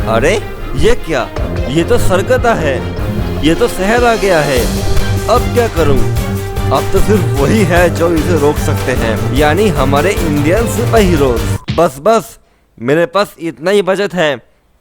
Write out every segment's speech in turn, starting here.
अरे ये क्या, ये तो सरकता है, ये तो शहर आ गया है। अब क्या करूं? अब तो सिर्फ वही है जो इसे रोक सकते हैं, यानी हमारे इंडियन सुपर हीरोज। बस बस, मेरे पास इतना ही बजट है।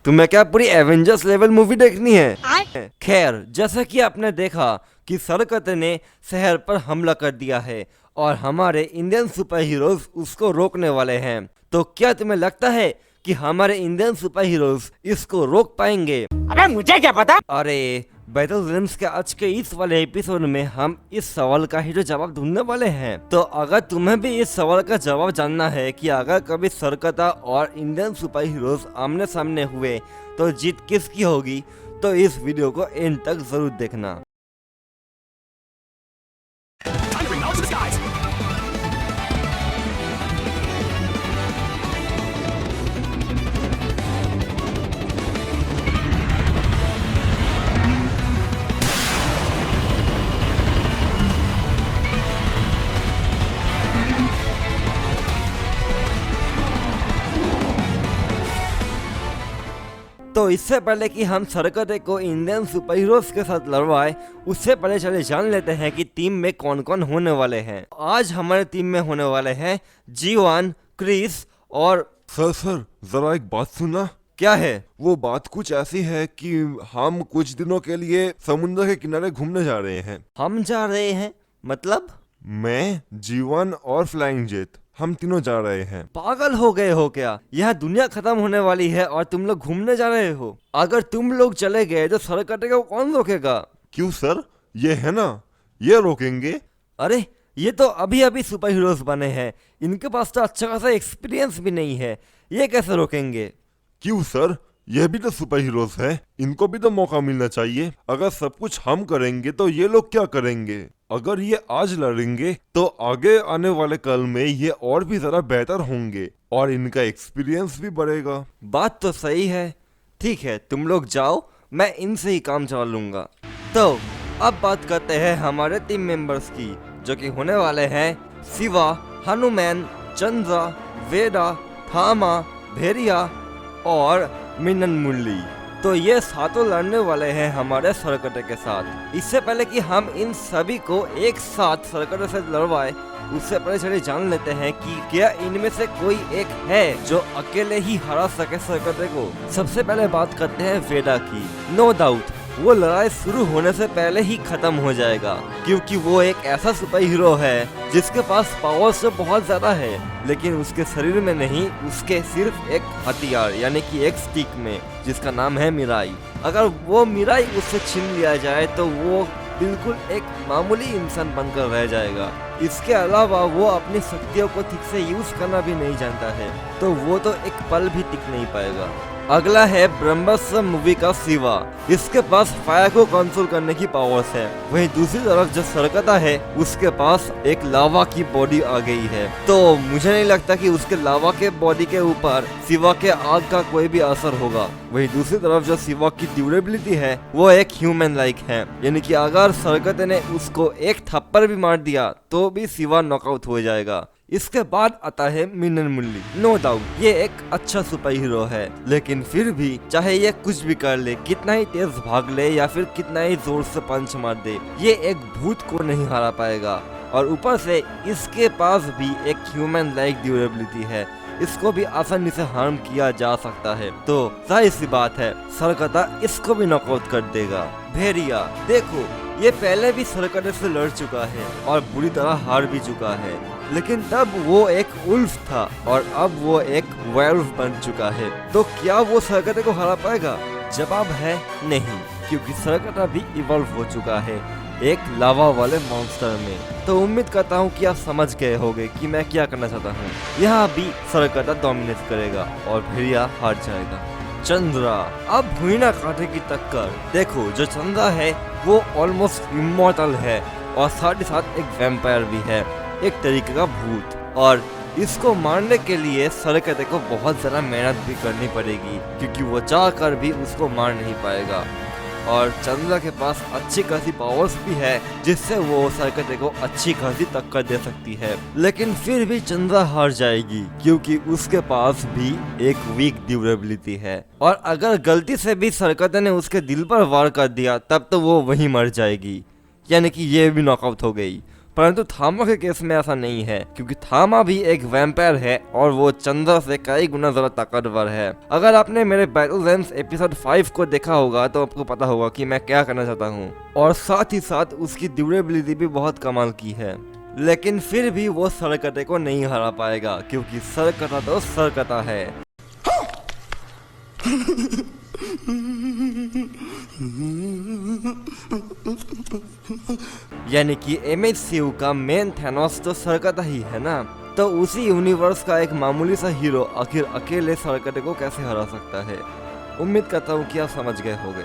तुम्हें क्या पूरी एवेंजर्स लेवल मूवी देखनी है? खैर, जैसा कि आपने देखा कि सरकत ने शहर पर हमला कर दिया है और हमारे इंडियन सुपर हीरोज उसको रोकने वाले हैं। तो क्या तुम्हें लगता है कि हमारे इंडियन सुपर हीरोज इसको रोक पाएंगे? अबे मुझे क्या पता। अरे बैटल विजन्स के आज के इस वाले एपिसोड में हम इस सवाल का ही तो जवाब ढूंढने वाले हैं। तो अगर तुम्हें भी इस सवाल का जवाब जानना है कि अगर कभी सरकता और इंडियन सुपर हीरोज आमने सामने हुए तो जीत किसकी होगी, तो इस वीडियो को एंड तक जरूर देखना। तो इससे पहले कि हम सरकते को इंडियन सुपर हीरोज के साथ लड़वाए, उससे पहले चले जान लेते हैं कि टीम में कौन कौन होने वाले हैं। आज हमारे टीम में होने वाले हैं जीवान, क्रिस और सर जरा एक बात सुनना। क्या है? वो बात कुछ ऐसी है कि हम कुछ दिनों के लिए समुद्र के किनारे घूमने जा रहे हैं। हम जा रहे हैं? मतलब? मैं, जीवन और फ्लाइंग जेट, हम तीनों जा रहे हैं। पागल हो गए हो क्या? यह दुनिया खत्म होने वाली है और तुम लोग घूमने जा रहे हो। अगर तुम लोग चले गए तो सरकटे को कौन रोकेगा? क्यों सर, ये है ना, ये रोकेंगे। अरे ये तो अभी अभी सुपर हीरोज बने हैं, इनके पास तो अच्छा खासा एक्सपीरियंस भी नहीं है, ये कैसे रोकेंगे? क्यों सर, ये भी तो सुपर हीरोज है, इनको भी तो मौका मिलना चाहिए। अगर सब कुछ हम करेंगे तो ये लोग क्या करेंगे? अगर ये आज लड़ेंगे तो आगे आने वाले कल में ये और भी ज्यादा बेहतर होंगे और इनका एक्सपीरियंस भी बढ़ेगा। बात तो सही है। ठीक है, तुम लोग जाओ, मैं इनसे ही काम चला लूंगा। तो अब बात करते हैं हमारे टीम मेंबर्स की, जो कि होने वाले हैं शिवा, हनुमान, चंद्रा, वेदा, थामा, भेरिया और मिनन मुरली। तो ये सातों लड़ने वाले हैं हमारे सरकटे के साथ। इससे पहले कि हम इन सभी को एक साथ सरकटे से लड़वाए, उससे पहले चलिए जान लेते हैं कि क्या इनमें से कोई एक है जो अकेले ही हरा सके सरकटे को। सबसे पहले बात करते हैं वेदा की। नो डाउट वो लड़ाई शुरू होने से पहले ही खत्म हो जाएगा, क्योंकि वो एक ऐसा सुपर हीरो है जिसके पास पावर्स तो बहुत ज्यादा है, लेकिन उसके शरीर में नहीं, उसके सिर्फ एक हथियार यानी कि एक स्टिक में, जिसका नाम है मिराई। अगर वो मिराई उससे छीन लिया जाए तो वो बिल्कुल एक मामूली इंसान बनकर रह जाएगा। इसके अलावा वो अपनी शक्तियों को ठीक से यूज करना भी नहीं जानता है, तो वो तो एक पल भी टिक नहीं पाएगा। अगला है ब्रह्मास्त्र मूवी का शिवा। इसके पास फायर को कंट्रोल करने की पावर्स है। वहीं दूसरी तरफ जो सरकता है उसके पास एक लावा की बॉडी आ गई है, तो मुझे नहीं लगता कि उसके लावा के बॉडी के ऊपर शिवा के आग का कोई भी असर होगा। वहीं दूसरी तरफ जो शिवा की ड्यूरेबिलिटी है वो एक ह्यूमन लाइक है, यानी कि अगर सरकते ने उसको एक थप्पड़ भी मार दिया तो भी शिवा नॉकआउट हो जाएगा। इसके बाद आता है मिनन मुरली। नो डाउट ये एक अच्छा सुपर हीरो है, लेकिन फिर भी चाहे ये कुछ भी कर ले, कितना ही तेज भाग ले या फिर कितना ही जोर से पंच मार दे, ये एक भूत को नहीं हरा पाएगा। और ऊपर से इसके पास भी एक ह्यूमन लाइक ड्यूरेबिलिटी है, इसको भी आसानी से हार्म किया जा सकता है। तो जाहिर सी बात है सरकता इसको भी नॉकआउट कर देगा। भेरिया देखो, ये पहले भी सरकटे से लड़ चुका है और बुरी तरह हार भी चुका है, लेकिन तब वो एक उल्फ था और अब वो एक वेयरवुल्फ बन चुका है। तो क्या वो सरकटे को हरा पाएगा? जवाब है नहीं, क्योंकि सरकटा भी इवॉल्व हो चुका है एक लावा वाले मॉन्स्टर में। तो उम्मीद करता हूँ कि आप समझ गए होंगे कि मैं क्या करना चाहता हूँ। यहाँ भी सरकटा डोमिनेट करेगा और भेड़िया हार जाएगा। चंद्रा, अब हुई ना कांटे की टक्कर। देखो जो चंद्रा है वो ऑलमोस्ट इमॉर्टल है और साथ ही साथ एक वैम्पायर भी है, एक तरीके का भूत, और इसको मारने के लिए सरकते को बहुत ज्यादा मेहनत भी करनी पड़ेगी, क्योंकि वो चाह कर भी उसको मार नहीं पाएगा। और चंद्रा के पास अच्छी खासी पावर्स भी है जिससे वो सरकते को अच्छी खासी टक्कर दे सकती है। लेकिन फिर भी चंद्रा हार जाएगी क्योंकि उसके पास भी एक वीक ड्यूरेबिलिटी है और अगर गलती से भी सरकते ने उसके दिल पर वार कर दिया तब तो वो वहीं मर जाएगी, यानी कि ये भी नॉकआउट हो गई। परंतु थामा के केस में ऐसा नहीं है क्योंकि थामा भी एक वैम्पायर है और वो चंद्रा से कई गुना ज्यादा ताकतवर है। अगर आपने मेरे बैटल रेम्स एपिसोड 5 को देखा होगा तो आपको पता होगा कि मैं क्या करना चाहता हूँ, और साथ ही साथ उसकी ड्यूरेबिलिटी भी बहुत कमाल की है। लेकिन फिर भी वो सरकते को नहीं हरा पाएगा क्योंकि सरकता तो सरकता है। यानी कि MHCU का मेन थैनोस तो सरकता ही है ना, तो उसी यूनिवर्स का एक मामूली सा हीरो आखिर अकेले सरकते को कैसे हरा सकता है। उम्मीद करता हूँ कि आप समझ गए होंगे।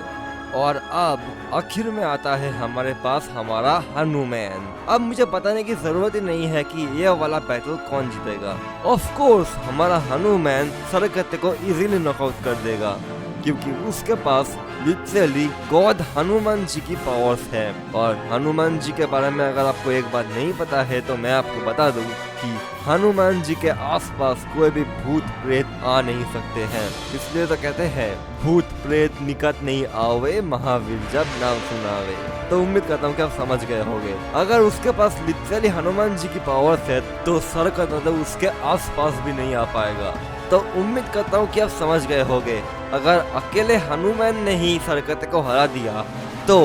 और अब आखिर में आता है हमारे पास हमारा हनुमान। अब मुझे बताने की जरूरत ही नहीं है कि ये वाला बैटल कौन जीतेगा। ऑफ कोर्स हमारा हनुमान सरकते को इजीली नॉकआउट कर देगा क्योंकि उसके पास लिटरली गॉड हनुमान जी की पावर्स है। और हनुमान जी के बारे में अगर आपको एक बात नहीं पता है तो मैं आपको बता दूं कि हनुमान जी के आसपास कोई भी भूत प्रेत आ नहीं सकते हैं, इसलिए तो कहते हैं भूत प्रेत निकट नहीं आवे महावीर जब नाम सुनावे। तो उम्मीद करता हूँ कि आप समझ गए होंगे। अगर उसके पास लिटरली हनुमान जी की पावर्स है तो सरकता तो उसके आसपास भी नहीं आ पाएगा। तो उम्मीद करता हूँ कि आप समझ गए होंगे। अगर अकेले हनुमान ने ही सरकते को हरा दिया तो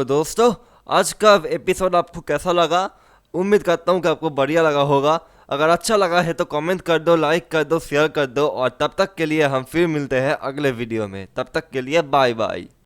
दोस्तों आज का एपिसोड आपको कैसा लगा? उम्मीद करता हूँ कि आपको बढ़िया लगा होगा। अगर अच्छा लगा है तो कमेंट कर दो, लाइक कर दो, शेयर कर दो, और तब तक के लिए हम फिर मिलते हैं अगले वीडियो में। तब तक के लिए बाय बाय।